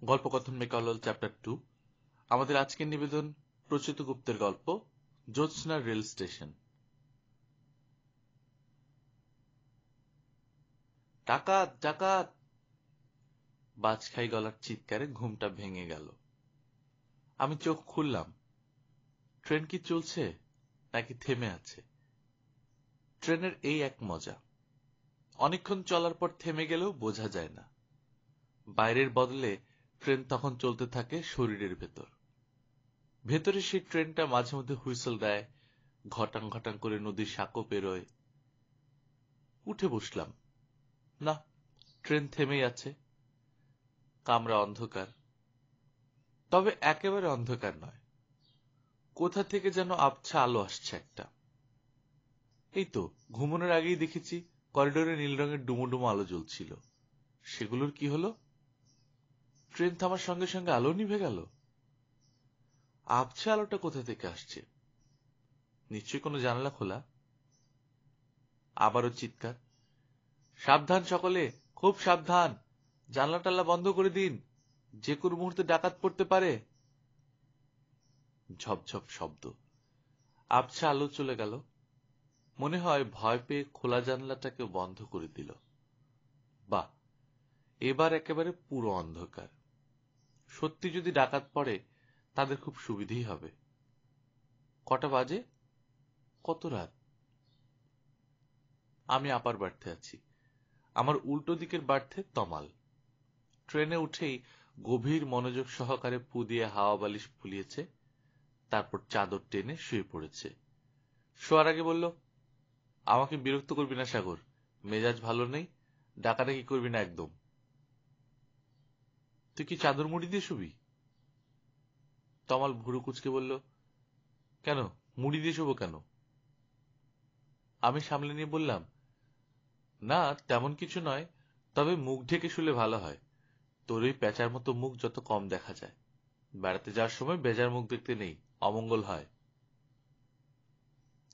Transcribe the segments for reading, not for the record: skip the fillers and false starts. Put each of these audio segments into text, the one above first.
গল্পকথন মেকাওয়াল chapter 2। আমাদের আজকের নিবেদন প্রচ্যুত গুপ্তের গল্প জ্যোৎস্না রেল স্টেশন। ডাকাত ডাকাত! বাজখাই গলার চিৎকারে ঘুমটা ভেঙে গেল। আমি চোখ খুললাম। ট্রেন কি চলছে নাকি থেমে আছে? ট্রেনের এই এক মজা, অনেকক্ষণ চলার পর থেমে গেলেও বোঝা যায় না। বাইরের বদলে ট্রেন তখন চলতে থাকে শরীরের ভেতর। ভেতরে সেই ট্রেনটা মাঝে মধ্যে হুইসেল দেয়, ঘটাং ঘটাং করে নদীর সাঁকো পেরোয়। উঠে বসলাম। না, ট্রেন থেমেই আছে। কামরা অন্ধকার, তবে একেবারে অন্ধকার নয়। কোথা থেকে যেন আবছা আলো আসছে একটা। এই তো ঘুমানোর আগেই দেখেছি করিডোরে নীল রঙের ডুমো ডুমো আলো জ্বলছিল। সেগুলোর কি হলো? ট্রেন থামার সঙ্গে সঙ্গে আলো নিভে গেল। আবছা আলোটা কোথা থেকে আসছে? নিশ্চয়ই কোনো জানালা খোলা। আবারও চিৎকার, সাবধান সকলে, খুব সাবধান, জানলা টাল্লা বন্ধ করে দিন, যে কোনো মুহূর্তে ডাকাত পড়তে পারে। ঝপঝপ শব্দ, আবছা আলো চলে গেল। মনে হয় ভয় পেয়ে খোলা জানলাটাকে বন্ধ করে দিল। বাহ, এবার একেবারে পুরো অন্ধকার। সত্যি যদি ডাকাত পড়ে তাদের খুব সুবিধেই হবে। কটা বাজে? কত রাত? আমি আপার বার্থে আছি। আমার উল্টো দিকের বার্থে তমাল। ট্রেনে উঠেই গভীর মনোযোগ সহকারে ফু দিয়ে হাওয়া বালিশ ফুলিয়েছে, তারপর চাদর টেনে শুয়ে পড়েছে। শোয়ার আগে বলল, আমাকে বিরক্ত করবি না সাগর, মেজাজ ভালো নেই, ডাকাডাকি করবি না একদম। তুই কি চাদর মুড়ি দিয়ে শুবি? তমাল ভুরু কুচকে বলল, কেন, মুড়ি দিয়ে শুবো কেন? আমি সামলে নিয়ে বললাম, না তেমন কিছু নয়, তবে মুখ ঢেকে শুলে ভালো হয়। তোর ওই প্যাঁচার মতো মুখ যত কম দেখা যায়। বেড়াতে যাওয়ার সময় বেজার মুখ দেখতে নেই, অমঙ্গল হয়।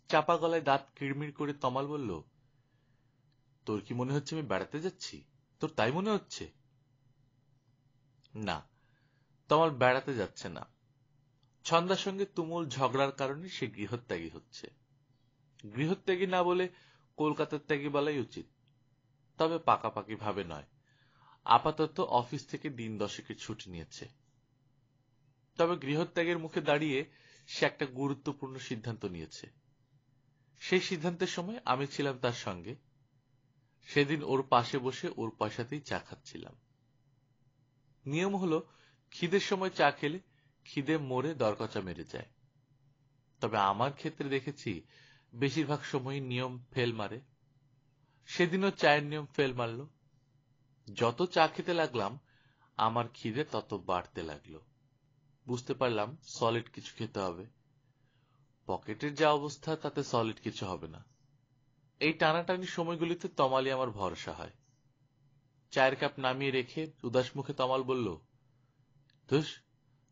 চাপা গলায় দাঁত কিড়মিড় করে তমাল বলল, তোর কি মনে হচ্ছে আমি বেড়াতে যাচ্ছি? তোর তাই মনে হচ্ছে? না, তমাল বেড়াতে যাচ্ছে না। ছন্দার সঙ্গে তুমুল ঝগড়ার কারণে সে গৃহত্যাগী হচ্ছে। গৃহত্যাগী না বলে কলকাতার ত্যাগী বলাই উচিত, তবে পাকাপাকি ভাবে নয়। আপাতত অফিস থেকে দিন 10 ছুটি নিয়েছে। তবে গৃহত্যাগের মুখে দাঁড়িয়ে সে একটা গুরুত্বপূর্ণ সিদ্ধান্ত নিয়েছে। সেই সিদ্ধান্তের সময় আমি ছিলাম তার সঙ্গে। সেদিন ওর পাশে বসে ওর পয়সাতেই চা খাচ্ছিলাম। নিয়ম হলো, খিদের সময় চা খেলে খিদে মরে দরকচা মেরে যায়। তবে আমার ক্ষেত্রে দেখেছি বেশিরভাগ সময়ই নিয়ম ফেল মারে। সেদিনও চায়ের নিয়ম ফেল মারল। যত চা খেতে লাগলাম আমার খিদে তত বাড়তে লাগলো। বুঝতে পারলাম সলিড কিছু খেতে হবে। পকেটের যা অবস্থা তাতে সলিড কিছু হবে না। এই টানাটানি সময়গুলিতে তমালই আমার ভরসা হয়। চায়ের কাপ নামিয়ে রেখে উদাস মুখে তমাল বলল, ধুস,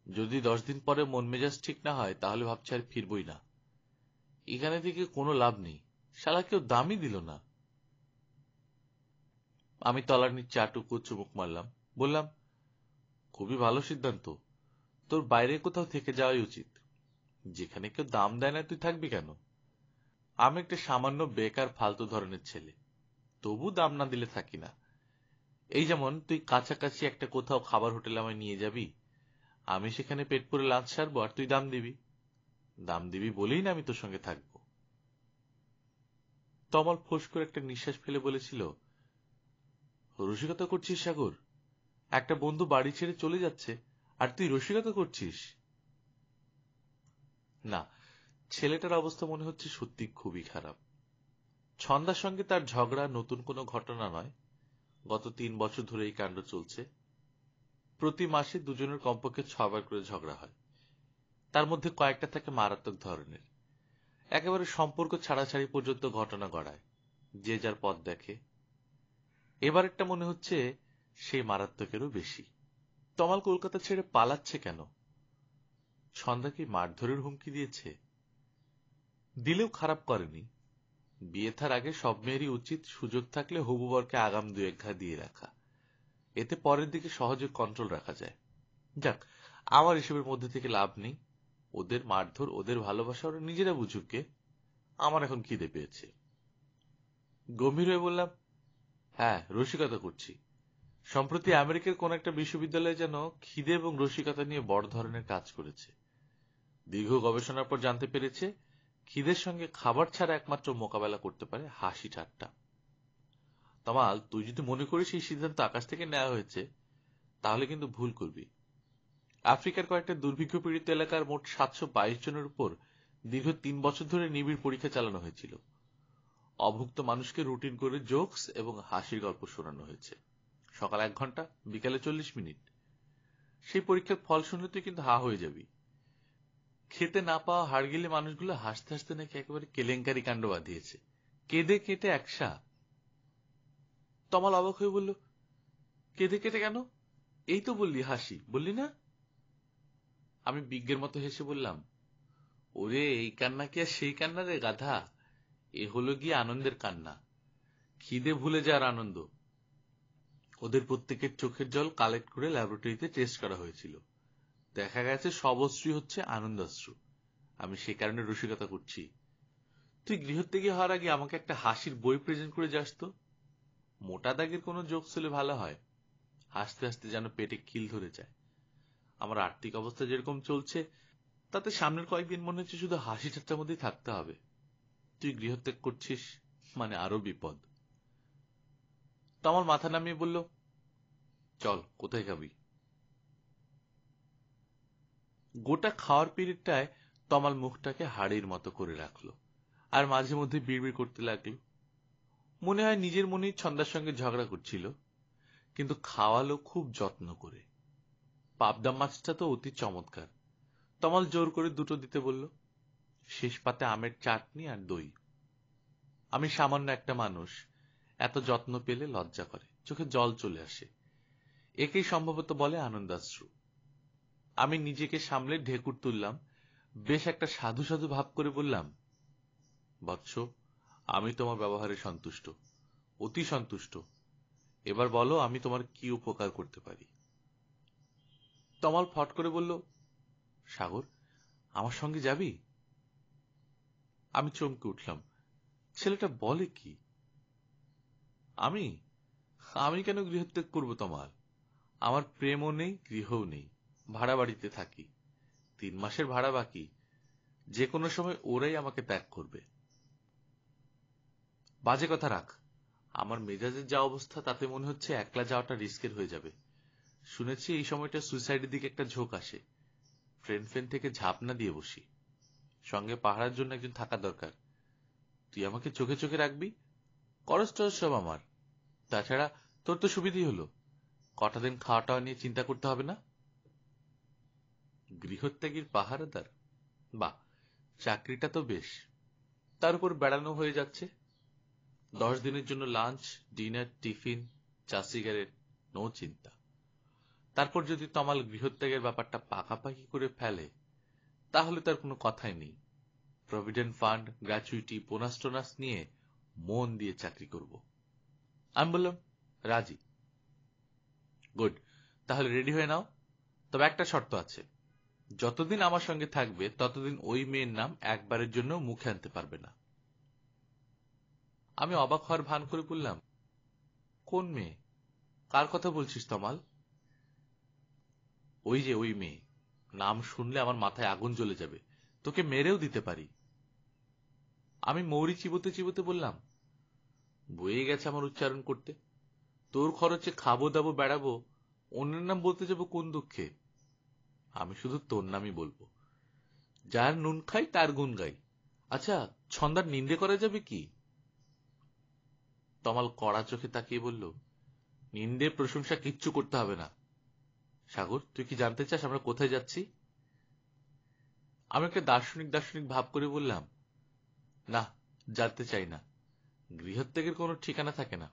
যদি 10 দিন পরে মন মেজাজ ঠিক না হয় তাহলে ভাবছি আর ফিরবই না। এখানে থেকে কোনো লাভ নেই, শালা কেউ দামই দিল না। আমি তলানির চাটুকু চুমুক মারলাম, বললাম, খুবই ভালো সিদ্ধান্ত। তোর বাইরে কোথাও থেকে যাওয়াই উচিত। যেখানে কেউ দাম দেয় না তুই থাকবি কেন? আমি একটা সামান্য বেকার ফালতু ধরনের ছেলে, তবু দাম না দিলে থাকি না। এই যেমন তুই কাছাকাছি একটা কোথাও খাবার হোটেলে আমায় নিয়ে যাবি, আমি সেখানে পেট পুরে লাঞ্চ সারবো আর তুই দাম দিবি। দাম দিবি বলেই না আমি তোর সঙ্গে থাকবো। তমাল ফোঁস করে একটা নিঃশ্বাস ফেলে বলেছিল, রসিকতা করছিস সাগর? একটা বন্ধু বাড়ি ছেড়ে চলে যাচ্ছে আর তুই রসিকতা করছিস? না, ছেলেটার অবস্থা মনে হচ্ছে সত্যি খুবই খারাপ। ছন্দার সঙ্গে তার ঝগড়া নতুন কোনো ঘটনা নয়। গত 3 বছর ধরে এই কাণ্ড চলছে। প্রতি মাসে দুজনের কমপক্ষে 6 বার করে ঝগড়া হয়। তার মধ্যে কয়েকটা থাকে মারাত্মক ধরনের। একেবারে সম্পর্ক ছাড়াছাড়ি পর্যন্ত ঘটনা গড়ায়। যে যার পথ দেখে। এবার একটা মনে হচ্ছে সেই মারাত্মকেরও বেশি। তমাল কলকাতা ছেড়ে পালাচ্ছে কেন? সন্ধ্যা কি মারধরের হুমকি দিয়েছে? দিলেও খারাপ করেনি। বিয়ে থার আগে সব মেয়েরই উচিত সুযোগ থাকলে হবু বরকে আগাম 2-1 ঘা দিয়ে রাখা। এতে পরের দিকে সহজে কন্ট্রোল রাখা যায়। যাক, আমার এসবের মধ্যে থেকে লাভ নেই। ওদের মারধর, ওদের ভালোবাসা ওরা নিজেরা বুঝুক গে। আমার এখন খিদে পেয়েছে। গম্ভীর হয়ে বললাম, হ্যাঁ, রসিকতা করছি। সম্প্রতি আমেরিকার কোন একটা বিশ্ববিদ্যালয়ে যেন খিদে এবং রসিকতা নিয়ে বড় ধরনের কাজ করেছে। দীর্ঘ গবেষণার পর জানতে পেরেছে খিদের সঙ্গে খাবার ছাড়া একমাত্র মোকাবেলা করতে পারে হাসি ঠাট্টা। তমাল, তুই যদি মনে করিস এই সিদ্ধান্ত আকাশ থেকে নেওয়া হয়েছে, তাহলে কিন্তু ভুল করবি। আফ্রিকার কয়েকটা দুর্ভিক্ষ পীড়িত এলাকার মোট 722 জনের উপর দীর্ঘ 3 বছর ধরে নিবিড় পরীক্ষা চালানো হয়েছিল। অভুক্ত মানুষকে রুটিন করে জোকস এবং হাসির গল্প শোনানো হয়েছে। সকাল 1 ঘন্টা, বিকালে 40 মিনিট। সেই পরীক্ষার ফল শুনলে তুই কিন্তু হা হয়ে যাবি। খেতে না পাওয়া হাড়গিলে মানুষগুলো হাসতে হাসতে নাকি একেবারে কেলেঙ্কারি কাণ্ড বাঁধিয়েছে। কেঁদে কেটে একসা। তমাল অবাক হয়ে বলল, কেঁদে কেটে কেন? এই তো বললি হাসি, বললি না? আমি বিজ্ঞের মতো হেসে বললাম, ওরে, এই কান্না কি আর সেই কান্না রে গাধা? এ হলো গিয়ে আনন্দের কান্না, খিদে ভুলে যাওয়ার আনন্দ। ওদের প্রত্যেকের চোখের জল কালেক্ট করে ল্যাবরেটরিতে টেস্ট করা হয়েছিল। দেখা গেছে সব অশ্রুই হচ্ছে আনন্দাশ্রু। আমি সে কারণে রসিকতা করছি। তুই গৃহত্যাগী হওয়ার আগে আমাকে একটা হাসির বই প্রেজেন্ট করে যাস তো। মোটা দাগের কোনো জোকস হলে ভালো হয়। হাসতে হাসতে যেন পেটে খিল ধরে যায়। আমার আর্থিক অবস্থা যেরকম চলছে, তাতে সামনের কয়েকদিন মনে হচ্ছে শুধু হাসি ঠাট্টার মধ্যেই থাকতে হবে। তুই গৃহত্যাগ করছিস মানে আরো বিপদ। তমাল মাথা নামিয়ে বলল, চল, কোথায় খাবি? গোটা খাওয়ার পিরিয়ডটায় তমাল মুখটাকে হাড়ির মতো করে রাখলো, আর মাঝে মধ্যে বিড়বিড় করতে লাগলো। মনে হয় নিজের মনেই ছন্দার সঙ্গে ঝগড়া করছিল, কিন্তু খাওয়ালো খুব যত্ন করে। পাবদা মাছটা তো অতি চমৎকার। তমাল জোর করে দুটো দিতে বলল। শেষ পাতে আমের চাটনি আর দই। আমি সামান্য একটা মানুষ, এত যত্ন পেলে লজ্জা করে, চোখে জল চলে আসে। একেই সম্ভবত বলে আনন্দাশ্রু। আমি নিজেকে সামলে ঢেকুর তুললাম, বেশ একটা সাধু সাধু ভাব করে বললাম, বৎস, আমি তোমার ব্যবহারে সন্তুষ্ট, অতি সন্তুষ্ট। এবার বলো আমি তোমার কি উপকার করতে পারি। তমাল ফট করে বলল, সাগর, আমার সঙ্গে যাবি? আমি চমকে উঠলাম। ছেলেটা বলে কি? আমি আমি কেন গৃহত্যাগ করব তোমার? আমার প্রেমও নেই, গৃহও নেই। ভাড়া বাড়িতে থাকি। 3 মাসের ভাড়া বাকি। যে কোনো সময় ওরাই আমাকে ত্যাগ করবে। বাজে কথা রাখ। আমার মেজাজের যা অবস্থা, তাতে মনে হচ্ছে একলা যাওয়াটা রিস্কের হয়ে যাবে। শুনেছি এই সময়টা সুইসাইডের দিকে একটা ঝোঁক আসে। ফ্রেন্ড থেকে ঝাঁপ না দিয়ে বসি। সঙ্গে পাহারার জন্য একজন থাকা দরকার। তুই আমাকে চোখে চোখে রাখবি। খরচ টরচ সব আমার। তাছাড়া তোর তো সুবিধেই হলো, কটা দিন খাওয়া টাওয়া নিয়ে চিন্তা করতে হবে না। গৃহত্যাগীর পাহারাদার? বাহ, চাকরিটা তো বেশ। তার উপর বেড়ানো হয়ে যাচ্ছে। 10 দিনের জন্য লাঞ্চ, ডিনার, টিফিন, চা, সিগারেট, নো চিন্তা। তারপর যদি তমাল গৃহত্যাগের ব্যাপারটা পাকাপাকি করে ফেলে, তাহলে তার কোনো কথাই নেই। প্রভিডেন্ট ফান্ড, গ্র্যাচুইটি, বোনাস টোনাস নিয়ে মন দিয়ে চাকরি করব। আমি বললাম, রাজি। গুড, তাহলে রেডি হয়ে নাও। তবে একটা শর্ত আছে, যতদিন আমার সঙ্গে থাকবে ততদিন ওই মেয়ের নাম একবারের জন্য মুখে আনতে পারবে না। আমি অবাক হওয়ার ভান করে বললাম, কোন মেয়ে? কার কথা বলছিস তমাল? ওই যে ওই মেয়ে। নাম শুনলে আমার মাথায় আগুন জ্বলে যাবে, তোকে মেরেও দিতে পারি। আমি মৌরি চিবোতে চিবোতে বললাম, বয়ে গেছে আমার উচ্চারণ করতে। তোর খরচে খাবো দাবো বেড়াবো, অন্যের নাম বলতে যাবো কোন দুঃখে? আমি শুধু তোর নামই বলবো। যার নুন খাই তার গুণ গাই। আচ্ছা, ছন্দার নিন্দে করা যাবে কি? তমাল কড়া চোখে তাকিয়ে বলল, নিন্দে প্রশংসা কিচ্ছু করতে হবে না। সাগর, তুই কি জানতে চাস আমরা কোথায় যাচ্ছি? আমি একটা দার্শনিক দার্শনিক ভাব করে বললাম, না, জানতে চাই না। গৃহত্যাগের কোনো ঠিকানা থাকে না।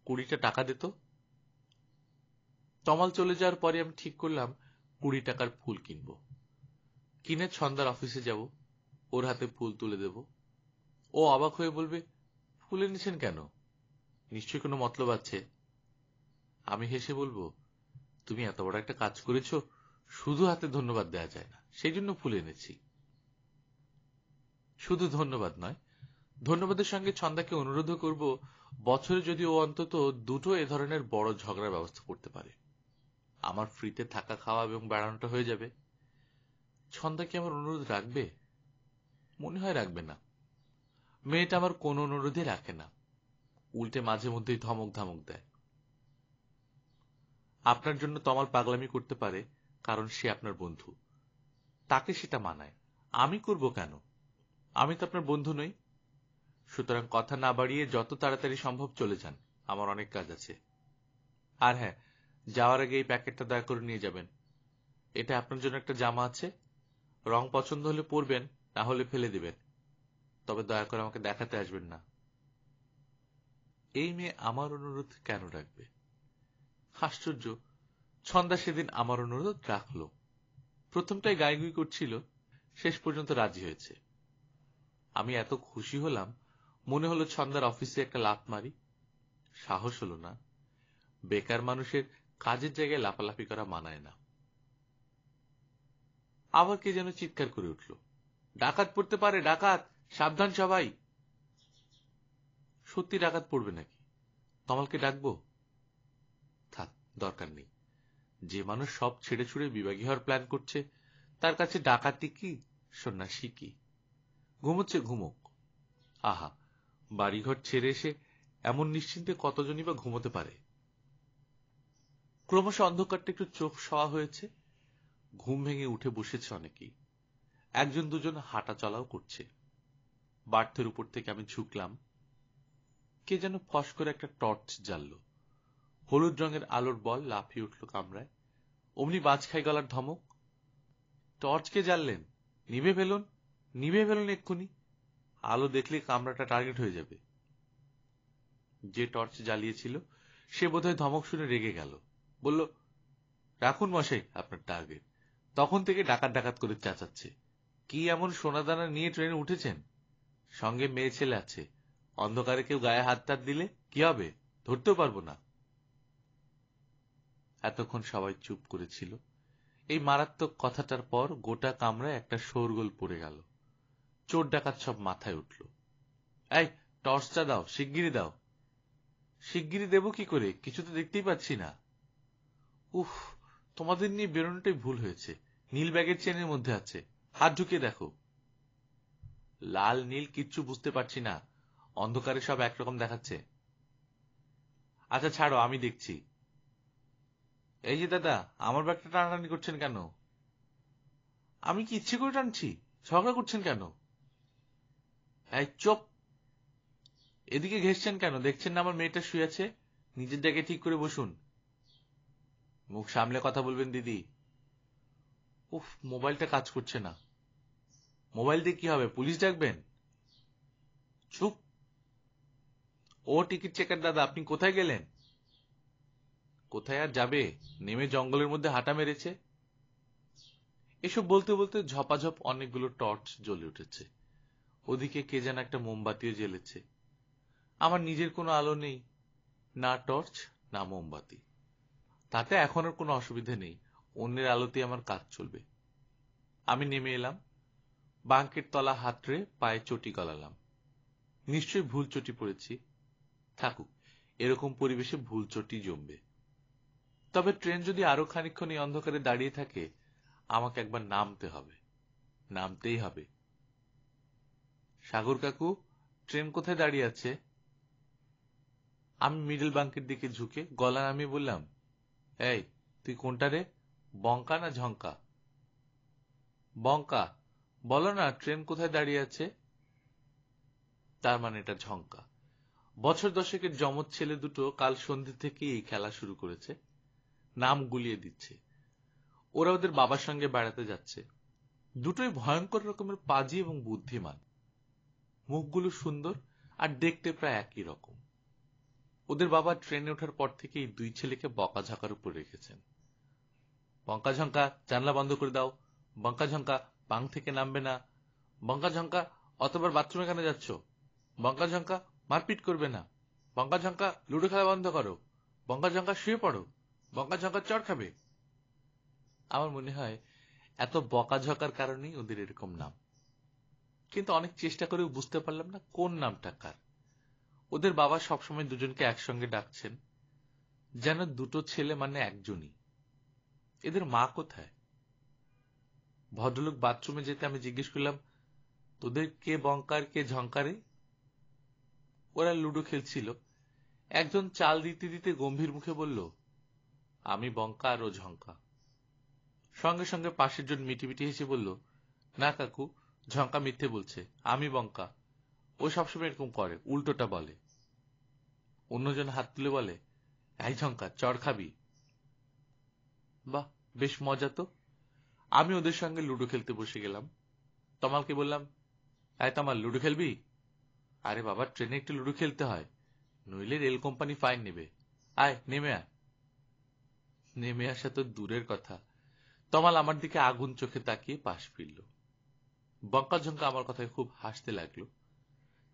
20টা টাকা দে তো। তমাল চলে যাওয়ার পরে আমি ঠিক করলাম 20 টাকার ফুল কিনবো। কিনে ছন্দার অফিসে যাব, ওর হাতে ফুল তুলে দেব। ও অবাক হয়ে বলবে, ফুল এনেছেন কেন? নিশ্চয়ই কোনো মতলব আছে। আমি হেসে বলবো, তুমি এত বড় একটা কাজ করেছো, শুধু হাতে ধন্যবাদ দেওয়া যায় না, সেই জন্য ফুল এনেছি। শুধু ধন্যবাদ নয়, ধন্যবাদের সঙ্গে ছন্দাকে অনুরোধও করব, বছরে যদি ও অন্তত দুটো এ ধরনের বড় ঝগড়ার ব্যবস্থা করতে পারে, আমার ফ্রিতে থাকা খাওয়া এবং বেড়ানোটা হয়ে যাবে। ছন্দা কি আমার অনুরোধ রাখবে? মনে হয় রাখবে না। মেয়েটা আমার কোন অনুরোধই রাখে না, উল্টে মাঝে মধ্যেই ধমক ধামক দেয়। আপনার জন্য তমাল পাগলামি করতে পারে, কারণ সে আপনার বন্ধু, তাকে সেটা মানায়। আমি করব কেন? আমি তো আপনার বন্ধু নই। সুতরাং কথা না বাড়িয়ে যত তাড়াতাড়ি সম্ভব চলে যান, আমার অনেক কাজ আছে। আর হ্যাঁ, যাওয়ার আগে এই প্যাকেটটা দয়া করে নিয়ে যাবেন। এটা আপনার জন্য একটা জামা আছে, রং পছন্দ হলে পরবেন, না হলে ফেলে দিবেন। তবে দয়া করে আমাকে দেখাতে আসবেন না। এই মেয়ে আমার অনুরোধ কেন রাখবে? আশ্চর্য, ছন্দা সেদিন আমার অনুরোধ রাখলো। প্রথমটাই গাইগুই করছিল, শেষ পর্যন্ত রাজি হয়েছে। আমি এত খুশি হলাম, মনে হলো ছন্দার অফিসে একটা লাফ মারি। সাহস হলো না। বেকার মানুষের কাজের জায়গায় লাফালাফি করা মানায় না। আবার কে যেন চিৎকার করে উঠল, ডাকাত পড়তে পারে, ডাকাত, সাবধান সবাই। সত্যি ডাকাত পড়বে নাকি? তমালকে ডাকবো? থাক, দরকার নেই। যে মানুষ সব ছেড়ে ছুড়ে বিভাগী হওয়ার প্ল্যান করছে, তার কাছে ডাকাতি কি, সন্ন্যাসী কি? ঘুমোচ্ছে, ঘুমোক। আহা, বাড়িঘর ছেড়ে এসে এমন নিশ্চিন্তে কতজনই বা ঘুমোতে পারে। ক্রমশ অন্ধকারটা একটু চোখ সওয়া হয়েছে। ঘুম ভেঙে উঠে বসেছে অনেকেই, একজন দুজন হাঁটা চলাও করছে। বার্থের উপর থেকে আমি ঝুঁকলাম। কে যেন ফস করে একটা টর্চ জ্বালল। হলুদ রঙের আলোর বল লাফিয়ে উঠল কামরায়। অমনি বাজ খাই গলার ধমক, টর্চ কে জ্বাললেন? নিভে ফেলুন, নিভে ফেলুন এক্ষুনি, আলো দেখলে কামরাটা টার্গেট হয়ে যাবে। যে টর্চ জ্বালিয়েছিল সে বোধহয় ধমক শুনে রেগে গেল, বলল, রাখুন মশাই আপনার টার্গেট। তখন থেকে ডাকাত ডাকাত করে চেঁচাচ্ছে। কি এমন সোনাদানা নিয়ে ট্রেনে উঠেছেন? সঙ্গে মেয়ে ছেলে আছে, অন্ধকারে কেউ গায়ে হাত টাত দিলে কি হবে? ধরতেও পারবো না। এতক্ষণ সবাই চুপ করেছিল। এই মারাত্মক কথাটার পর গোটা কামরায় একটা শোরগোল পড়ে গেল। চোর ডাকাত সব মাথায় উঠল। এই, টর্চটা দাও, শিগগিরই দাও। শিগগিরই দেব কি করে? কিছু তো দেখতেই পাচ্ছি না। উফ, তোমাদের নিয়ে বেরোনোটাই ভুল হয়েছে। নীল ব্যাগের চেনের মধ্যে আছে, হাত ঢুকিয়ে দেখো। লাল নীল কিচ্ছু বুঝতে পারছি না, অন্ধকারে সব একরকম দেখাচ্ছে। আচ্ছা ছাড়ো, আমি দেখছি। এই যে দাদা, আমার ব্যাগটা টানাটানি করছেন কেন? আমি কি ইচ্ছে করে টানছি? ঝগড়া করছেন কেন? এই চুপ! এদিকে ঘেসছেন কেন? দেখছেন না আমার মেয়েটা শুয়ে আছে? নিজের জায়গায় ঠিক করে বসুন। মুখ সামলে কথা বলবেন দিদি। উফ, মোবাইলটা কাজ করছে না। মোবাইল দিয়ে কি হবে? পুলিশ ডাকবেন? চুপ! ও টিকিট চেকার দাদা, আপনি কোথায় গেলেন? কোথায় আর যাবে, নেমে জঙ্গলের মধ্যে হাঁটা মেরেছে। এসব বলতে বলতে ঝপাঝপ অনেকগুলো টর্চ জ্বলে উঠেছে। ওদিকে কে যেন একটা মোমবাতিও জ্বেলেছে। আমার নিজের কোনো আলো নেই, না টর্চ না মোমবাতি। তাতে এখন আর কোনো অসুবিধা নেই, অন্যের আলোতে আমার কাজ চলবে। আমি নেমে এলাম, বাঙ্কের তলা হাতড়ে পায়ে চটি গলালাম। নিশ্চয়ই ভুল চটি পড়েছি। থাকুক, এরকম পরিবেশে ভুল চটি জমবে। তবে ট্রেন যদি আরো খানিকক্ষণ এই অন্ধকারে দাঁড়িয়ে থাকে, আমাকে একবার নামতে হবে, নামতেই হবে। সাগর কাকু, ট্রেন কোথায় দাঁড়িয়ে আছে? আমি মিডল বাঙ্কের দিকে ঝুঁকে গলা নামিয়ে বললাম, এই, তুই কোনটা রে, বঙ্কা না ঝঙ্কা? বঙ্কা। বলো না ট্রেন কোথায় দাঁড়িয়ে আছে। তার মানে এটা ঝঙ্কা। বছর দশেকের জমজ ছেলে দুটো কাল সন্ধে থেকেই এই খেলা শুরু করেছে, নাম গুলিয়ে দিচ্ছে। ওরা ওদের বাবার সঙ্গে বেড়াতে যাচ্ছে। দুটোই ভয়ঙ্কর রকমের পাজি এবং বুদ্ধিমান। মুখগুলো সুন্দর আর দেখতে প্রায় একই রকম। ওদের বাবা ট্রেনে ওঠার পর থেকেই দুই ছেলেকে বকাঝকার উপর রেখেছেন। বঙ্কা ঝঙ্কা, জানলা বন্ধ করে দাও। বঙ্কা ঝঙ্কা, পাং থেকে নামবে না। বঙ্কা ঝঙ্কা, অতবার বাথরুমে কেন যাচ্ছ? বঙ্কা ঝঙ্কা, মারপিট করবে না। বঙ্কা ঝঙ্কা, লুডো খেলা বন্ধ করো। বঙ্কা ঝঙ্কা, শুয়ে পড়ো। বকাঝকা চড় খাবে। আমার মনে হয় এত বকাঝকার কারণেই ওদের এরকম নাম। কিন্তু অনেক চেষ্টা করেও বুঝতে পারলাম না কোন নামটা কার। ওদের বাবা সবসময় দুজনকে একসঙ্গে ডাকছেন, যেন দুটো ছেলে মানে একজনই। এদের মা কোথায়? ভদ্রলোক বাথরুমে যেতে আমি জিজ্ঞেস করলাম, তোদের কে বঙ্কার কে ঝঙ্কারে? ওরা লুডো খেলছিল। একজন চাল দিতে দিতে গম্ভীর মুখে বলল, আমি বঙ্কা আর ও ঝঙ্কা। সঙ্গে সঙ্গে পাশের জন মিটিমিটি হেসে বলল, না কাকু, ঝঙ্কা মিথ্যে বলছে, আমি বঙ্কা। ও সবসময় এরকম করে, উল্টোটা বলে। অন্যজন হাত তুলে বলে, এই ঝঙ্কা, চড় খাবি? বাহ, বেশ মজা তো। আমি ওদের সঙ্গে লুডো খেলতে বসে গেলাম। তমালকে বললাম, এই তমাল, লুডো খেলবি? আরে বাবা, ট্রেনে একটু লুডো খেলতে হয়, নইলে রেল কোম্পানি ফাইন নেবে। আয়, নেমে আয়। নেমে আসা তো দূরের কথা, তমাল আমার দিকে আগুন চোখে তাকিয়ে পাশ ফিরল। বঙ্কাঝঙ্কা আমার কথায় খুব হাসতে লাগলো।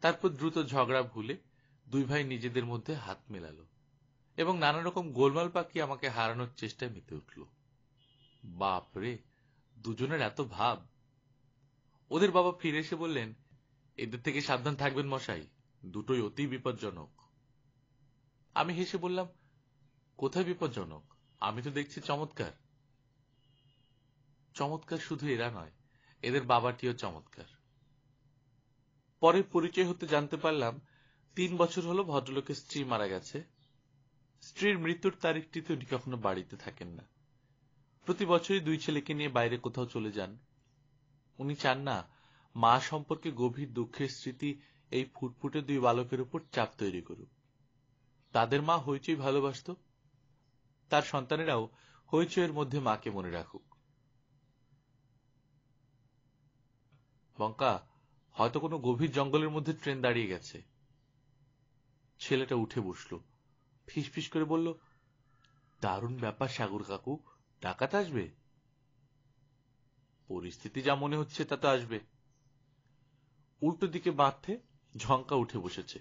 তারপর দ্রুত ঝগড়া ভুলে দুই ভাই নিজেদের মধ্যে হাত মেলালো এবং নানা রকম গোলমাল পাকিয়ে আমাকে হারানোর চেষ্টায় মেতে উঠল। বাপরে, দুজনের এত ভাব! ওদের বাবা ফিরে এসে বললেন, এদের থেকে সাবধান থাকবেন মশাই, দুটোই অতি বিপজ্জনক। আমি হেসে বললাম, কোথায় বিপজ্জনক? আমি তো দেখছি চমৎকার। চমৎকার শুধু এরা নয়, এদের বাবাটিও চমৎকার। পরে পরিচয় হতে জানতে পারলাম 3 বছর হলো ভদ্রলোকের স্ত্রী মারা গেছে। স্ত্রীর মৃত্যুর তারিখটিতে উনি কখনো বাড়িতে থাকেন না। প্রতি বছরই দুই ছেলেকে নিয়ে বাইরে কোথাও চলে যান। উনি চান না মা সম্পর্কে গভীর দুঃখের স্মৃতি এই ফুটফুটে দুই বালকের উপর চাপ তৈরি করুক। তাদের মা হইচই ভালোবাসত, তার সন্তানেরাও হইচইয়ের মধ্যে মাকে মনে রাখুক। বঙ্কা, হয়তো কোনো গভীর জঙ্গলের মধ্যে ট্রেন দাঁড়িয়ে গেছে। ছেলেটা উঠে বসল, ফিসফিস করে বলল, দারুণ ব্যাপার সাগর কাকু, ডাকাত আসবে? পরিস্থিতি যা মনে হচ্ছে তা তো আসবে। উল্টো দিকে বাঁধতে ঝঙ্কা উঠে বসেছে।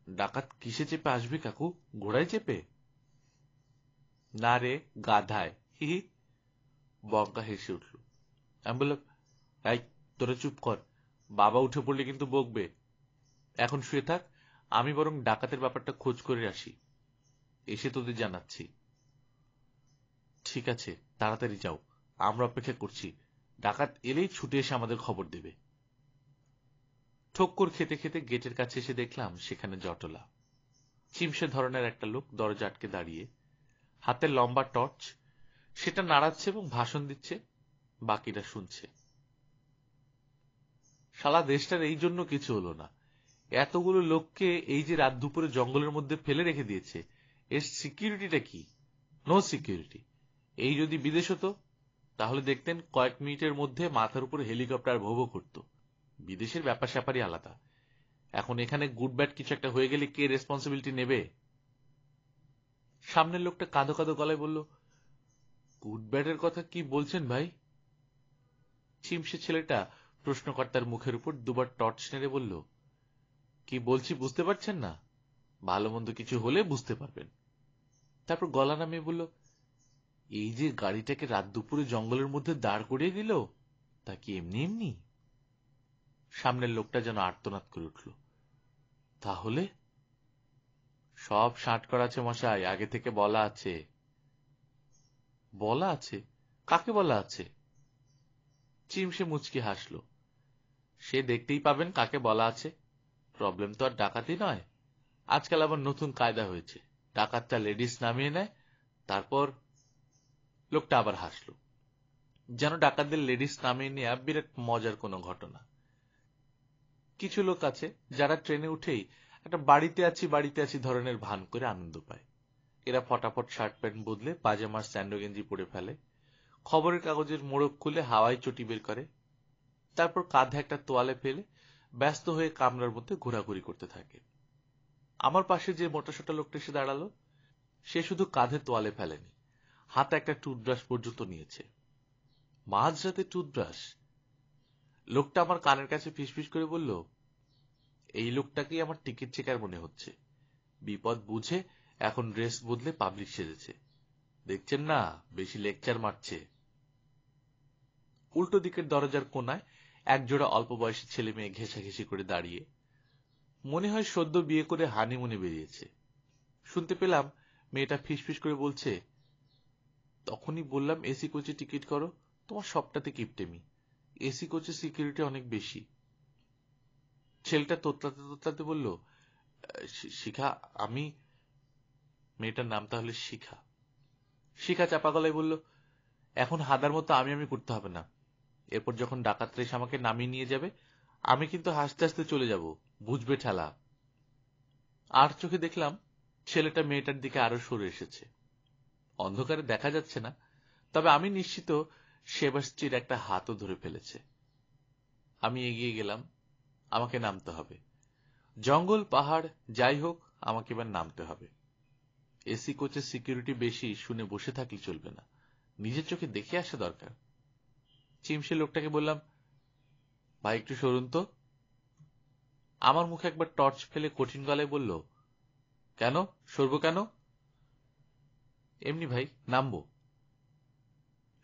ডাকাত কিসে চেপে আসবে কাকু? ঘোড়ায় চেপে? না রে, গাধায়। হি হি। বঙ্কা হেসে উঠল। আমি বললাম, এই, তোরা চুপ কর, বাবা উঠে পড়লে কিন্তু বকবে। এখন শুয়ে থাক, আমি বরং ডাকাতের ব্যাপারটা খোঁজ করে আসি, এসে তোদের জানাচ্ছি। ঠিক আছে, তাড়াতাড়ি যাও, আমরা অপেক্ষা করছি, ডাকাত এলেই ছুটে এসে আমাদের খবর দেবে। ঠক্কর খেতে খেতে গেটের কাছে এসে দেখলাম সেখানে জটলা। চিমসে ধরনের একটা লোক দরজা আটকে দাঁড়িয়ে, হাতে লম্বা টর্চ, সেটা নাড়াচ্ছে এবং ভাষণ দিচ্ছে, বাকিটা শুনছে। সারা দেশটার এই জন্য কিছু হলো না, এতগুলো লোককে এই যে রাত দুপুরে জঙ্গলের মধ্যে ফেলে রেখে দিয়েছে, এর সিকিউরিটিটা কি? No security. এই যদি বিদেশ হতো, তাহলে দেখতেন কয়েক মিনিটের মধ্যে মাথার উপর হেলিকপ্টার ভো ভো করত। বিদেশের ব্যাপার স্যাপারই আলাদা। এখন এখানে গুড ব্যাড কিছু একটা হয়ে গেলে কে রেসপন্সিবিলিটি নেবে? সামনের লোকটা কাঁদো কাঁদো গলায় বলল, গুড ব্যাডের কথা কি বলছেন ভাই? চিমসে ছেলেটা প্রশ্নকর্তার মুখের উপর দুবার টর্চ নেড়ে বলল, কি বলছি বুঝতে পারছেন না? ভালো মন্দ কিছু হলে বুঝতে পারবেন। তারপর গলা নামিয়ে বলল, এই যে গাড়িটাকে রাত দুপুরে জঙ্গলের মধ্যে দাঁড় করিয়ে দিল, তা কি এমনি এমনি? সামনের লোকটা যেন আর্তনাদ করে উঠল। তাহলে? সব ষাট করা আছে মশাই, আগে থেকে বলা আছে। বলা আছে? কাকে বলা আছে? চিমসে মুচকি হাসল। সে দেখতেই পাবেন কাকে বলা আছে। প্রবলেম তো আর ডাকাতি নয়, আজকাল আবার নতুন কায়দা হয়েছে, ডাকাতটা লেডিস নামিয়ে নেয়, তারপর। লোকটা আবার হাসল, যেন ডাকাতদের লেডিস নামিয়ে নেয়া বিরাট মজার কোনো ঘটনা। কিছু লোক আছে যারা ট্রেনে উঠেই একটা বাড়িতে আছি ধরনের ভান করে আনন্দ পায়। এরা ফটাফট শার্ট প্যান্ট বদলে পাজামার স্যান্ডো গেঞ্জি পরে ফেলে, খবরের কাগজের মোড়ক খুলে হাওয়ায় চটি বের করে, তারপর কাঁধে একটা তোয়ালে ফেলে ব্যস্ত হয়ে কামরার মধ্যে ঘোরাঘুরি করতে থাকে। আমার পাশে যে মোটাসোটা লোকটা এসে দাঁড়ালো, সে শুধু কাঁধে তোয়ালে ফেলেনি, হাতে একটা টুথব্রাশ পর্যন্ত নিয়েছে। মাঝরাতে টুথব্রাশ? লোকটা আমার কানের কাছে ফিসফিস করে বলল, এই লোকটাকেই আমার টিকিট চেকার মনে হচ্ছে, বিপদ বুঝে এখন ড্রেস বদলে পাবলিক সেজেছে। দেখছেন না, বেশি লেকচার মারছে। উল্টো দিকের দরজার কোনায় একজোড়া অল্প বয়সী ছেলে মেয়ে ঘেঁষাঘেঁষি করে দাঁড়িয়ে। মনে হয় সদ্য বিয়ে করে হানিমুনে বেরিয়েছে। শুনতে পেলাম মেয়েটা ফিসফিস করে বলছে, তখনই বললাম এসি কোচে টিকিট করো, তোমার সবটাতে কিপটেমি। এসি কোচে সিকিউরিটি অনেক বেশি। ছেলেটা তোতলাতে তোতলাতে বলল, শিখা, আমি। মেয়েটার নাম তাহলে শিখা। শিখা চাপা গলায় বলল, এখন হাদার মতো আমি করতে হবে না। এরপর যখন ডাকাতরা এসে আমাকে নামিয়ে নিয়ে যাবে, আমি কিন্তু হাসতে হাসতে চলে যাব, বুঝবে ঠেলা। আর চোখে দেখলাম ছেলেটা মেয়েটার দিকে আরো সরে এসেছে। অন্ধকারে দেখা যাচ্ছে না, তবে আমি নিশ্চিত সেবাস্টির একটা হাতও ধরে ফেলেছে। আমি এগিয়ে গেলাম। আমাকে নামতে হবে। জঙ্গল পাহাড় যাই হোক, আমাকে এবার নামতে হবে। এসি কোচের সিকিউরিটি বেশি শুনে বসে থাকলে চলবে না, নিজের চোখে দেখে আসা দরকার। চিমসে লোকটাকে বললাম, ভাই একটু সরুন তো। আমার মুখে একবার টর্চ ফেলে কঠিন গলায় বলল, কেন সরবো কেন? এমনি ভাই, নামবো।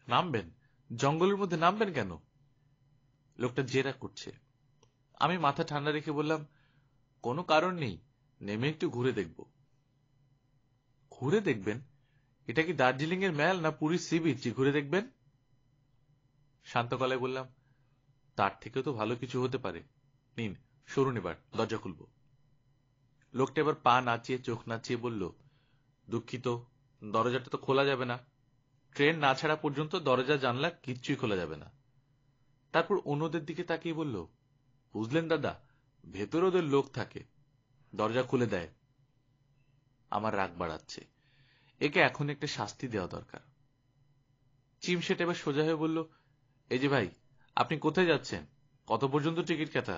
নামবেন? জঙ্গলের মধ্যে নামবেন কেন? লোকটা জেরা করছে। আমি মাথা ঠান্ডা রেখে বললাম, কোনো কারণ নেই, নেমে একটু ঘুরে দেখব। ঘুরে দেখবেন? এটা কি দার্জিলিং এর ম্যাল না পুরী সি বিচ যে ঘুরে দেখবেন? শান্ত গলায় বললাম, তার থেকেও তো ভালো কিছু হতে পারে। নিন সরুন, এবার দরজা খুলব। লোকটা এবার পা নাচিয়ে চোখ নাচিয়ে বলল, দুঃখিত, দরজাটা তো খোলা যাবে না। ট্রেন না ছাড়া পর্যন্ত দরজা জানলা কিচ্ছুই খোলা যাবে না। তারপর অন্যদের দিকে তাকিয়ে বলল, বুঝলেন দাদা, ভেতরে ওদের লোক থাকে, দরজা খুলে দেয়। আমার রাগ বাড়াচ্ছে। একে এখন একটা শাস্তি দেওয়া দরকার। চিমসেট এবার সোজা হয়ে বলল, এই যে ভাই, আপনি কোথায় যাচ্ছেন? কত পর্যন্ত টিকিট কাটা?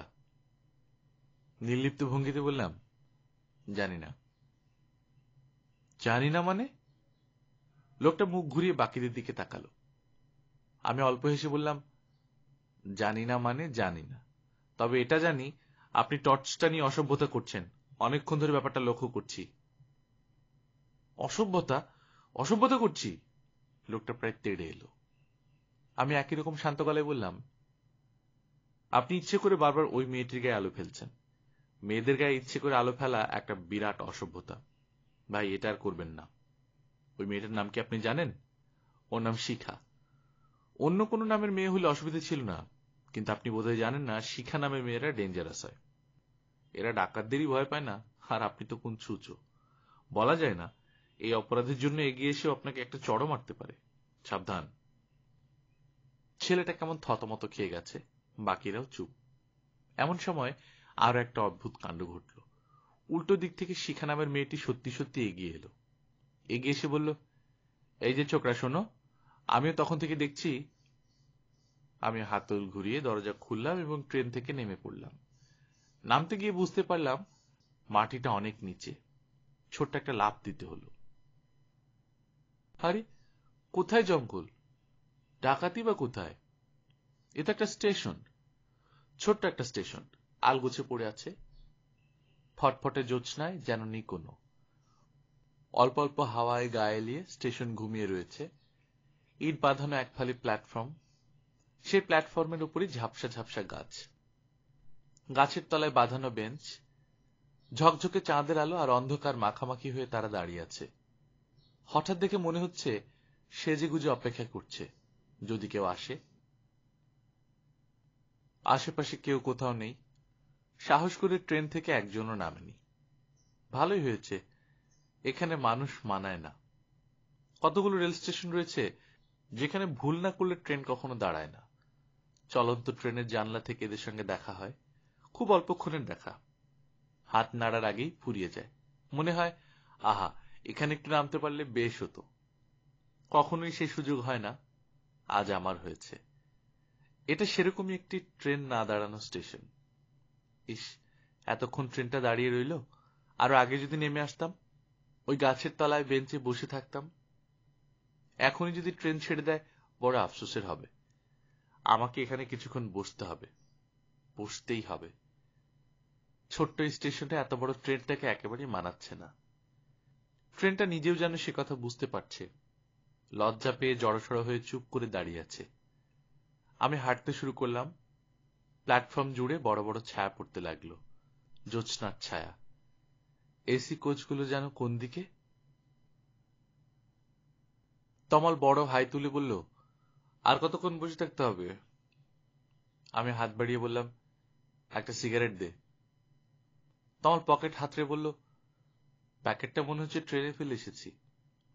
নির্লিপ্ত ভঙ্গিতে বললাম, জানি না। জানি না মানে? লোকটা মুখ ঘুরিয়ে বাকিদের দিকে তাকালো। আমি অল্প হেসে বললাম, জানি না মানে জানি না, তবে এটা জানি আপনি টর্চটা নিয়ে অসভ্যতা করছেন। অনেকক্ষণ ধরে ব্যাপারটা লক্ষ্য করছি। অসভ্যতা? অসভ্যতা করছি? লোকটা প্রায় তেড়ে এলো। আমি একই রকম শান্ত গলায় বললাম, আপনি ইচ্ছে করে বারবার ওই মেয়েটির গায়ে আলো ফেলছেন। মেয়েদের গায়ে ইচ্ছে করে আলো ফেলা একটা বিরাট অসভ্যতা। ভাই, এটা আর করবেন না। ওই মেয়েটার নাম কি আপনি জানেন? ওর নাম শিখা। অন্য কোনো নামের মেয়ে হলে অসুবিধা ছিল না, কিন্তু আপনি বোধহয় জানেন না শিখা নামের মেয়েরা ডেঞ্জারাস হয়। এরা ডাকাতদেরই ভয় পায় না, আর আপনি তো কোন ছুঁচো। বলা যায় না, এই অপরাধের জন্য এগিয়ে এসেও আপনাকে একটা চড়ও মারতে পারে। সাবধান। ছেলেটা কেমন থতমত খেয়ে গেছে, বাকিরাও চুপ। এমন সময় আরো একটা অদ্ভুত কাণ্ড ঘটল। উল্টো দিক থেকে শিখা নামের মেয়েটি সত্যি সত্যি এগিয়ে এলো। এগিয়ে এসে বলল, এই যে ছোকরা, শোনো, আমিও তখন থেকে দেখছি। আমি হাতল ঘুরিয়ে দরজা খুললাম এবং ট্রেন থেকে নেমে পড়লাম। নামতে গিয়ে বুঝতে পারলাম মাটিটা অনেক নিচে। ছোট্ট একটা লাফ দিতে হলো। আরে, কোথায় জঙ্গল? ডাকাতি বা কোথায়? এটা একটা স্টেশন, ছোট্ট একটা স্টেশন, আলগোছে পড়ে আছে। ফটফটে জ্যোৎস্নায় যেন নেই কোনো। অল্প অল্প হাওয়ায় গায়ে এলিয়ে স্টেশন ঘুমিয়ে রয়েছে। ইট বাঁধানো এক ফালি প্ল্যাটফর্ম। সেই প্ল্যাটফর্মের উপরই ঝাপসা ঝাপসা গাছ। গাছের তলায় বাঁধানো বেঞ্চ। ঝকঝকে চাঁদের আলো আর অন্ধকার মাখামাখি হয়ে তারা দাঁড়িয়ে আছে। হঠাৎ দেখে মনে হচ্ছে সেজেগুজে অপেক্ষা করছে, যদি কেউ আসে। আশেপাশে কেউ কোথাও নেই। সাহস করে ট্রেন থেকে একজনও নামেনি। ভালোই হয়েছে, এখানে মানুষ মানায় না। কতগুলো রেল স্টেশন রয়েছে যেখানে ভুল না করলে ট্রেন কখনো দাঁড়ায় না। চলন্ত ট্রেনের জানলা থেকে এদের সঙ্গে দেখা হয়, খুব অল্পক্ষণের দেখা। হাত নাড়ার আগেই ফুরিয়ে যায়। মনে হয়, আহা, এখানে একটু নামতে পারলে বেশ হতো। কখনোই সেই সুযোগ হয় না, আজ আমার হয়েছে। এটা সেরকমই একটি ট্রেন না দাঁড়ানো স্টেশন। ইস, এতক্ষণ ট্রেনটা দাঁড়িয়ে রইল, আরো আগে যদি নেমে আসতাম, ওই গাছের তলায় বেঞ্চে বসে থাকতাম। এখনই যদি ট্রেন ছেড়ে দেয়, বড় আফসোসের হবে। আমাকে এখানে কিছুক্ষণ বসতে হবে, বসতেই হবে। ছোট্ট স্টেশনে এত বড় ট্রেনটাকে একেবারেই মানাচ্ছে না। ট্রেনটা নিজেও যেন সে কথা বুঝতে পারছে। লজ্জা পেয়ে জড়সড় হয়ে চুপ করে দাঁড়িয়ে আছে। আমি হাঁটতে শুরু করলাম। প্ল্যাটফর্ম জুড়ে বড় বড় ছায়া পড়তে লাগলো, জ্যোৎস্নার ছায়া। এসি কোচগুলো যেন কোন দিকে। তমাল বড় হাই তুলে বলল, আর কতক্ষণ বসে থাকতে হবে? আমি হাত বাড়িয়ে বললাম, একটা সিগারেট দে। তমাল পকেট হাতড়ে বলল, প্যাকেটটা মনে হচ্ছে ট্রেনে ফেলে এসেছি।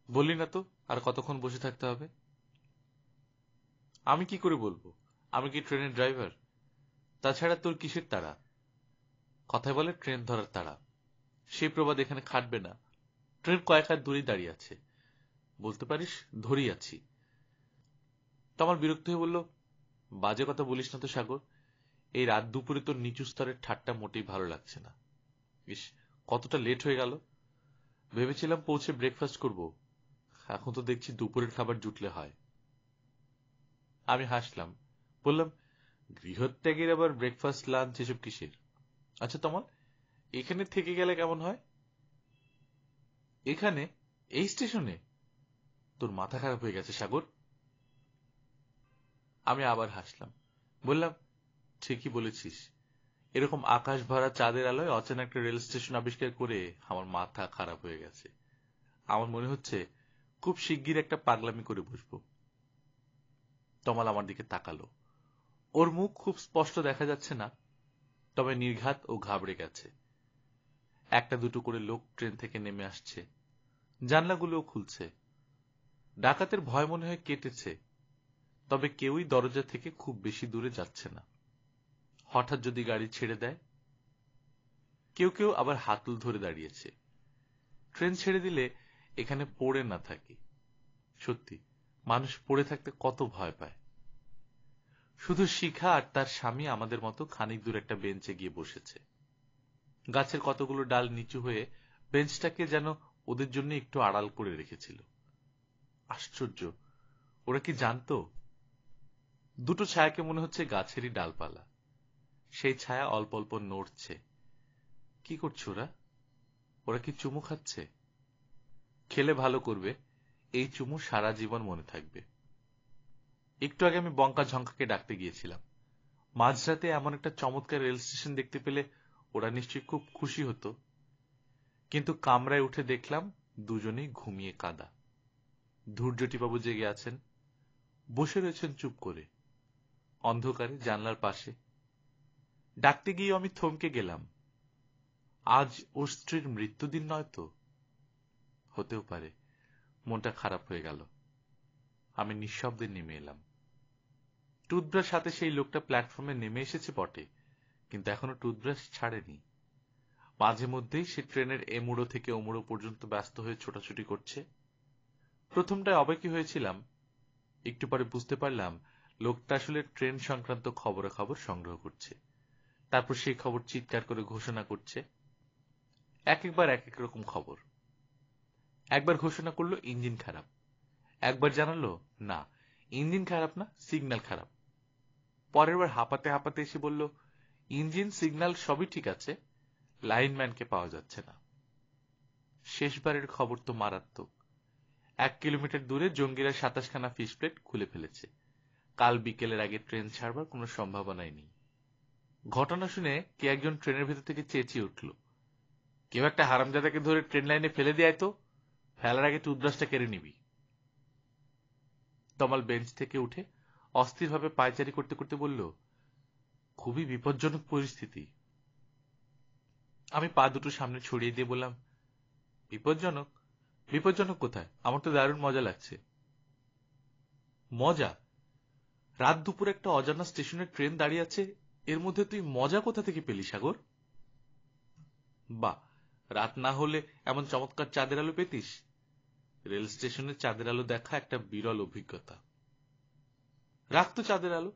বললি না তো আর কতক্ষণ বসে থাকতে হবে? আমি কি করে বলবো? আমি কি ট্রেনের ড্রাইভার? তাছাড়া তোর কিসের তাড়া? কথায় বলে ট্রেন ধরার তাড়া। সেই প্রবাদ এখানে খাটবে না। ট্রেন কয়েক হাত দূরেই দাঁড়িয়ে আছে। বলতে পারিস ধরেই আছি। তমাল বিরক্ত হয়ে বলল, বাজে কথা বলিস না তো সাগর। এই রাত দুপুরে তোর নিচু স্তরের ঠাট্টা মোটেই ভালো লাগছে না। ইস, কতটা লেট হয়ে গেল। ভেবেছিলাম পৌঁছে ব্রেকফাস্ট করব, এখন তো দেখছি দুপুরের খাবার জুটলে হয়। আমি হাসলাম, বললাম, গৃহত্যাগের আবার ব্রেকফাস্ট লাঞ্চ এসব কিসের? আচ্ছা তমাল, এখানে থেকে গেলে কেমন হয়? এখানে? এই স্টেশনে? তোর মাথা খারাপ হয়ে গেছে সাগর। আমি আবার হাসলাম, বললাম, ঠিকই বলেছিস। এরকম আকাশ ভরা চাঁদের আলোয় অচেনা একটা রেল স্টেশন আবিষ্কার করে আমার মাথা খারাপ হয়ে গেছে। আমার মনে হচ্ছে খুব শিগগির একটা পাগলামি করে বসবো। তমাল আমার দিকে তাকালো। ওর মুখ খুব স্পষ্ট দেখা যাচ্ছে না, তবে নির্ঘাত ও ঘাবড়ে গেছে। একটা দুটো করে লোক ট্রেন থেকে নেমে আসছে, জানলাগুলোও খুলছে। ডাকাতের ভয় মনে হয় কেটেছে, তবে কেউই দরজা থেকে খুব বেশি দূরে যাচ্ছে না। হঠাৎ যদি গাড়ি ছেড়ে দেয়। কেউ কেউ আবার হাতল ধরে দাঁড়িয়েছে। ট্রেন ছেড়ে দিলে এখানে পড়ে না থাকি। সত্যি, মানুষ পড়ে থাকতে কত ভয় পায়। শুধু শিখা আর তার স্বামী আমাদের মতো খানিক দূর একটা বেঞ্চে গিয়ে বসেছে। গাছের কতগুলো ডাল নিচু হয়ে বেঞ্চটাকে যেন ওদের জন্য একটু আড়াল করে রেখেছিল। আশ্চর্য, ওরা কি জানতো? দুটো ছায়াকে মনে হচ্ছে গাছেরই ডালপালা। সেই ছায়া অল্প অল্প নড়ছে। কি করছে ওরা? ওরা কি চুমু খাচ্ছে? খেলে ভালো করবে, এই চুমু সারা জীবন মনে থাকবে। একটু আগে আমি বঙ্কা ঝঙ্কাকে ডাকতে গিয়েছিলাম। মাঝরাতে এমন একটা চমৎকার রেল স্টেশন দেখতে পেলে ওরা নিশ্চয়ই খুব খুশি হতো। কিন্তু কামরায় উঠে দেখলাম দুজনেই ঘুমিয়ে কাদা। ধূর্যটিবাবু জেগে আছেন, বসে রয়েছেন চুপ করে অন্ধকারে জানলার পাশে। ডাকতে গিয়ে আমি থমকে গেলাম। আজ ওর স্ত্রীর মৃত্যুদিন নয় তো? হতেও পারে। মনটা খারাপ হয়ে গেল। আমি নিঃশব্দে নেমে এলাম। টুথব্রাশ হাতে সেই লোকটা প্ল্যাটফর্মে নেমে এসেছে বটে, কিন্তু এখনো টুথব্রাশ ছাড়েনি। মাঝে মধ্যেই সে ট্রেনের এ মুড়ো থেকে ও মুড়ো পর্যন্ত ব্যস্ত হয়ে ছোটাছুটি করছে। প্রথমটায় অবাকই হয়েছিলাম, একটু পরে বুঝতে পারলাম লোকটা আসলে ট্রেন সংক্রান্ত খবরাখবর সংগ্রহ করছে। তারপর সেই খবর চিৎকার করে ঘোষণা করছে। একবার এক এক রকম খবর। একবার ঘোষণা করলো ইঞ্জিন খারাপ, একবার জানালো না ইঞ্জিন খারাপ না, সিগন্যাল খারাপ। পরের বার হাঁপাতে হাঁপাতে এসে বলল, ইঞ্জিন সিগন্যাল সবই ঠিক আছে, লাইনম্যানকে পাওয়া যাচ্ছে না। শেষবারের খবর তো মারাত্মক। 1 কিলোমিটার দূরে জঙ্গিরা 27 খানা ফিশ প্লেট খুলে ফেলেছে। কাল বিকেলের আগে ট্রেন ছাড়বার কোনো সম্ভাবনাই নেই। ঘটনা শুনে কে একজন ট্রেনের ভেতর থেকে চেঁচিয়ে উঠল, কেউ একটা হারামজাদাকে ধরে ট্রেন লাইনে ফেলে দেয় তো, ফেলার আগে টুথব্রাশটা কেড়ে নিবি। তমাল বেঞ্চ থেকে উঠে অস্থিরভাবে পায়চারি করতে করতে বলল, খুবই বিপজ্জনক পরিস্থিতি। আমি পা দুটো সামনে ছড়িয়ে দিয়ে বললাম, বিপজ্জনক? বিপজ্জনক কোথায়? আমার তো দারুণ মজা লাগছে। মজা? রাত দুপুরে একটা অজানা স্টেশনে ট্রেন দাঁড়িয়ে আছে, এর মধ্যে তুই মজা কোথা থেকে পেলি সাগর? বাহ, রাত না হলে এমন চমৎকার চাঁদের আলো পেতিস? রেল স্টেশনে চাঁদের আলো দেখা একটা বিরল অভিজ্ঞতা। রাখতো চাঁদের আলো,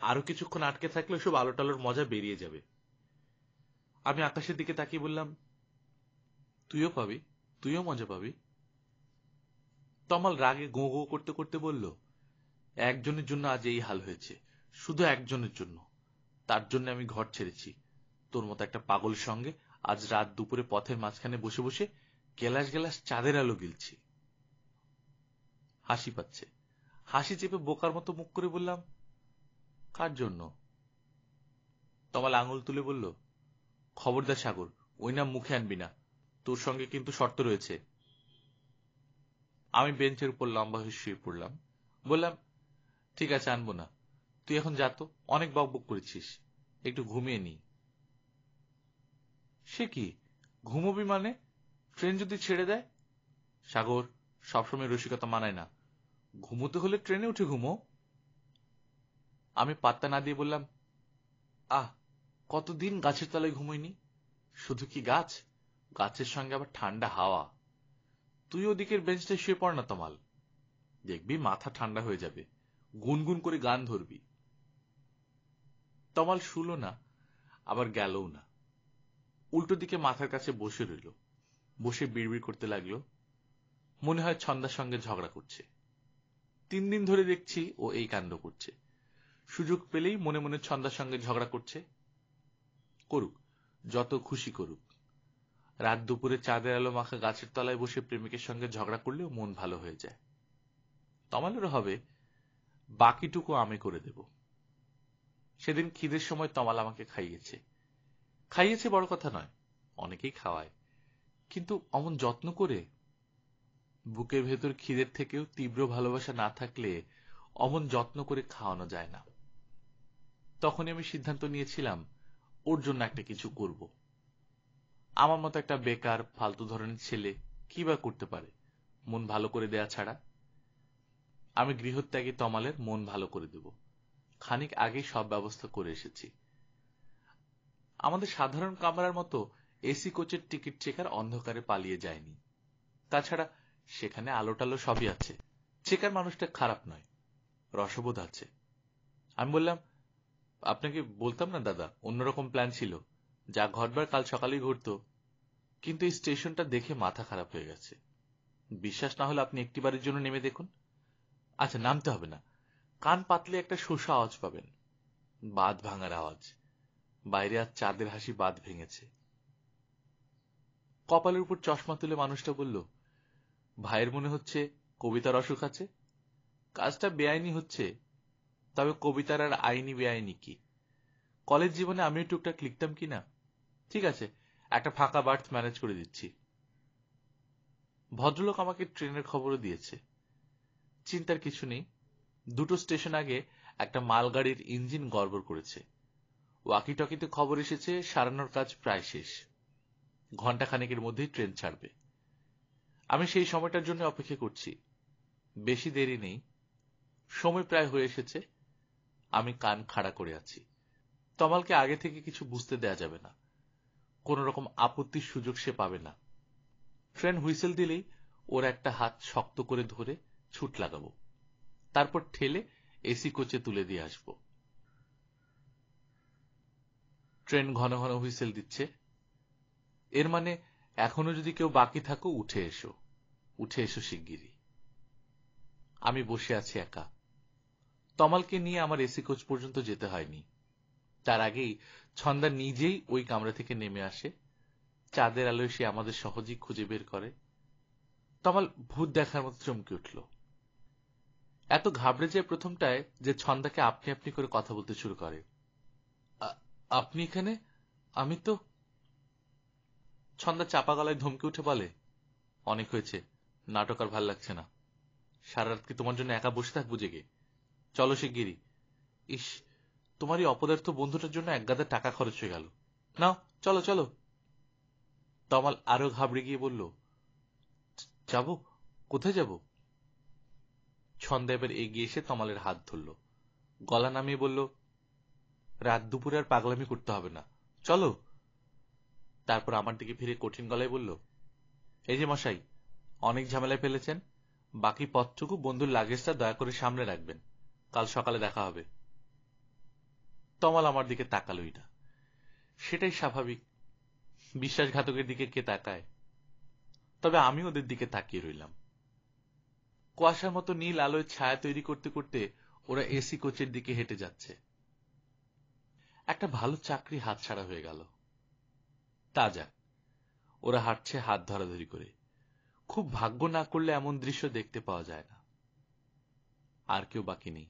আরো কিছুক্ষণ আটকে থাকলে সব আলো টালোর মজা বেরিয়ে যাবে। আমি আকাশের দিকে তাকিয়ে বললাম, তুইও পাবি, তুইও মজা পাবি। তমাল রাগে গো গো করতে করতে বলল, একজনের জন্য আজ এই হাল হয়েছে, শুধু একজনের জন্য। তার জন্য আমি ঘর ছেড়েছি, তোর মতো একটা পাগলের সঙ্গে আজ রাত দুপুরে পথের মাঝখানে বসে বসে গেলাস গেলাস চাঁদের আলো গিলছি। হাসি পাচ্ছে। হাসি চেপে বোকার মতো মুখ করে বললাম, কার জন্য? তমাল আঙুল তুলে বলল, খবরদার সাগর, ওই নাম মুখে আনবি না, তোর সঙ্গে কিন্তু শর্ত রয়েছে। আমি বেঞ্চের উপর লম্বা হয়ে শুয়ে পড়লাম। বললাম, ঠিক আছে, আনবো না। তুই এখন যা তো, অনেক বকবক করেছিস, একটু ঘুমিয়ে নি। সে কি, ঘুমোবি মানে? ট্রেন যদি ছেড়ে দেয়? সাগর, সবসময় রসিকতা মানায় না, ঘুমোতে হলে ট্রেনে উঠে ঘুমো। আমি পাত্তা না দিয়ে বললাম, আহ, কতদিন গাছের তলায় ঘুমোইনি। শুধু কি গাছ, গাছের সঙ্গে আবার ঠান্ডা হাওয়া। তুই ওদিকের বেঞ্চটায় শুয়ে পড় না তমাল, দেখবি মাথা ঠান্ডা হয়ে যাবে, গুনগুন করে গান ধরবি। তমাল শুলো না, আবার গেলও না, উল্টো দিকে মাথার কাছে বসে রইল। বসে বিড়বিড় করতে লাগলো, মনে হয় ছন্দার সঙ্গে ঝগড়া করছে। 3 দিন ধরে দেখছি ও এই কাণ্ড করছে। সুযোগ পেলেই মনে মনে ছন্দার সঙ্গে ঝগড়া করছে। করুক, যত খুশি করুক। রাত দুপুরে চাঁদের আলো মাখা গাছের তলায় বসে প্রেমিকের সঙ্গে ঝগড়া করলেও মন ভালো হয়ে যায়। তমালেরও হবে, বাকিটুকু আমি করে দেব। সেদিন খিদের সময় তমাল আমাকে খাইয়েছে। খাইয়েছে বড় কথা নয়, অনেকেই খাওয়ায়, কিন্তু অমন যত্ন করে। বুকের ভেতর খিদের থেকেও তীব্র ভালোবাসা না থাকলে অমন যত্ন করে খাওয়ানো যায় না। তখনই আমি সিদ্ধান্ত নিয়েছিলাম, ওর জন্য একটা কিছু করব। আমার মতো একটা বেকার ফালতু ধরনের ছেলে কি বা করতে পারে মন ভালো করে দেয়া ছাড়া? আমি গৃহত্যাগী তমালের মন ভালো করে দেব। খানিক আগেই সব ব্যবস্থা করে এসেছি। আমাদের সাধারণ কামরার মতো এসি কোচের টিকিট চেকার অন্ধকারে পালিয়ে যায়নি। তাছাড়া সেখানে আলো টালো সবই আছে। চেকার মানুষটা খারাপ নয়, রসবোধ আছে। আমি বললাম, আপনাকে বলতাম না দাদা, অন্যরকম প্ল্যান ছিল, যা ঘটবার কাল সকালেই ঘটতো, কিন্তু এই স্টেশনটা দেখে মাথা খারাপ হয়ে গেছে। বিশ্বাস না হলে আপনি একটিবারের জন্য নেমে দেখুন। আচ্ছা, নামতে হবে না, কান পাতলে একটা শোষা আওয়াজ পাবেন, বাঁধ ভাঙার আওয়াজ। বাইরে আজ চাঁদের হাসি বাঁধ ভেঙেছে। কপালের উপর চশমা তুলে মানুষটা বলল, ভাইয়ের মনে হচ্ছে কবিতার অসুখ আছে। কাজটা বেআইনি হচ্ছে, তবে কবিতার আর আইনি বেআইনি কি? কলেজ জীবনে আমিও টুকটাক লিখতাম কিনা। ঠিক আছে, একটা ফাঁকা বার্থ ম্যানেজ করে দিচ্ছি। ভদ্রলোক আমাকে ট্রেনের খবরও দিয়েছে। চিন্তার কিছু নেই। 2টো স্টেশন আগে একটা মালগাড়ির ইঞ্জিন গড়বড় করেছে। ওয়াকি টকিতে খবর এসেছে সারানোর কাজ প্রায় শেষ, ঘণ্টাখানেকের মধ্যেই ট্রেন ছাড়বে। আমি সেই সময়টার জন্য অপেক্ষা করছি। বেশি দেরি নেই, সময় প্রায় হয়ে এসেছে। আমি কান খাড়া করে আছি। তমালকে আগে থেকে কিছু বুঝতে দেয়া যাবে না, কোন রকম আপত্তির সুযোগ সে পাবে না। ট্রেন হুইসেল দিলেই ওর একটা হাত শক্ত করে ধরে ছুট লাগাবো, তারপর ঠেলে এসি কোচে তুলে দিয়ে আসব। ট্রেন ঘন ঘন হুইসেল দিচ্ছে, এর মানে এখনো যদি কেউ বাকি থাকো উঠে এসো, উঠে এসো শিগগিরই। আমি বসে আছি একা। তমালকে নিয়ে আমার এসি কোচ পর্যন্ত যেতে হয়নি। তার আগেই ছন্দা নিজেই ওই কামরা থেকে নেমে আসে। চাঁদের আলোয় সে আমাদের সহজেই খুঁজে বের করে। তমাল ভূত দেখার মতো চমকে উঠল। এত ঘাবড়ে যায় প্রথমটায় যে ছন্দাকে আপনি আপনি করে কথা বলতে শুরু করে। আপনি এখানে? আমি তো। ছন্দা চাপা গলায় ধমকে উঠে বলে, অনেক হয়েছে, নাটক আর ভাল লাগছে না। সারা রাত কি তোমার জন্য একা বসে থাকবো জেগে? চলো শিগগিরই। ইস, তোমার এই অপদার্থ বন্ধুটার জন্য একগাদা টাকা খরচ হয়ে গেল। নাও, চলো চলো। তমাল আরো ঘাবড়ে গিয়ে বলল, যাব? কোথায় যাব? ছন্দা এবার এগিয়ে এসে তমালের হাত ধরল, গলা নামিয়ে বলল, রাত দুপুরে আর পাগলামি করতে হবে না, চলো। তারপর আমার দিকে ফিরে কঠিন গলায় বলল, এই যে মশাই, অনেক ঝামেলায় ফেলেছেন, বাকি পথটুকু বন্ধুর লাগেজটা দয়া করে সামনে রাখবেন, কাল সকালে দেখা হবে। তমাল আমার দিকে তাকালই না। সেটাই স্বাভাবিক, বিশ্বাসঘাতকের দিকে কে তাকায়? তবে আমি ওদের দিকে তাকিয়ে রইলাম। কুয়াশার মতো নীল আলোয় ছায়া তৈরি করতে করতে ওরা এসি কোচের দিকে হেঁটে যাচ্ছে। একটা ভালো চাকরি হাতছাড়া হয়ে গেল। তা যাক, ওরা হাঁটছে হাত ধরাধরি করে। খুব ভাগ্য না করলে এমন দৃশ্য দেখতে পাওয়া যায় না। আর কেউ বাকি নেই,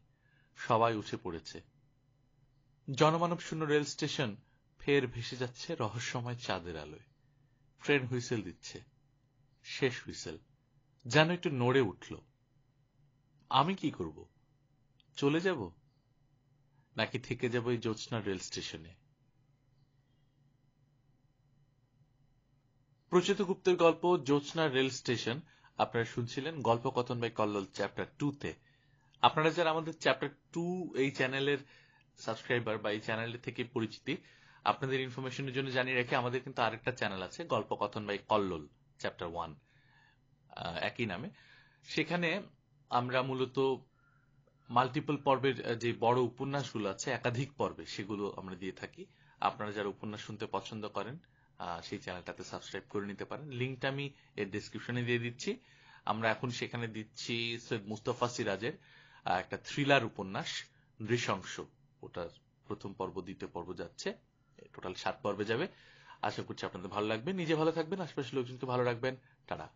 সবাই উঠে পড়েছে। জনমানব শূন্য রেল স্টেশন ফের ভেসে যাচ্ছে রহস্যময় চাঁদের আলোয়। ট্রেন হুইসেল দিচ্ছে, শেষ হুইসেল, যেন একটু নড়ে উঠল। আমি কি করব? চলে যাব নাকি থেকে যাব এই জ্যোৎস্না রেল স্টেশনে? প্রচিত গুপ্তের গল্প জ্যোৎস্না রেল স্টেশন আপনারা শুনছিলেন গল্পকথন বাই কল্লোল চ্যাপ্টার 2-তে। আপনারা যারা আমাদের চ্যাপ্টার 2 এই চ্যানেলের সাবস্ক্রাইবার বা এই চ্যানেল থেকে পরিচিতি, আপনাদের ইনফরমেশনের জন্য জানিয়ে রেখে আমাদের কিন্তু আরেকটা চ্যানেল আছে গল্পকথন বাই কল্লোল চ্যাপ্টার 1 একই নামে। সেখানে আমরা মূলত মাল্টিপল পর্বের যে বড় উপন্যাসগুলো আছে একাধিক পর্বে সেগুলো আমরা দিয়ে থাকি। আপনারা যারা উপন্যাস শুনতে পছন্দ করেন সেই চ্যানেলটাতে সাবস্ক্রাইব করে নিতে পারেন। লিঙ্কটা আমি এর ডেসক্রিপশনে দিয়ে দিচ্ছি। আমরা এখন সেখানে দিচ্ছি সৈয়দ মুস্তফা সিরাজের একটা থ্রিলার উপন্যাস নৃশংস। ওটার প্রথম পর্ব, দ্বিতীয় পর্ব যাচ্ছে, টোটাল 7 পর্বে যাবে। আশা করছি আপনাদের ভালো লাগবে। নিজে ভালো থাকবেন, আশপাশের লোকজনকে ভালো রাখবেন। টাটা।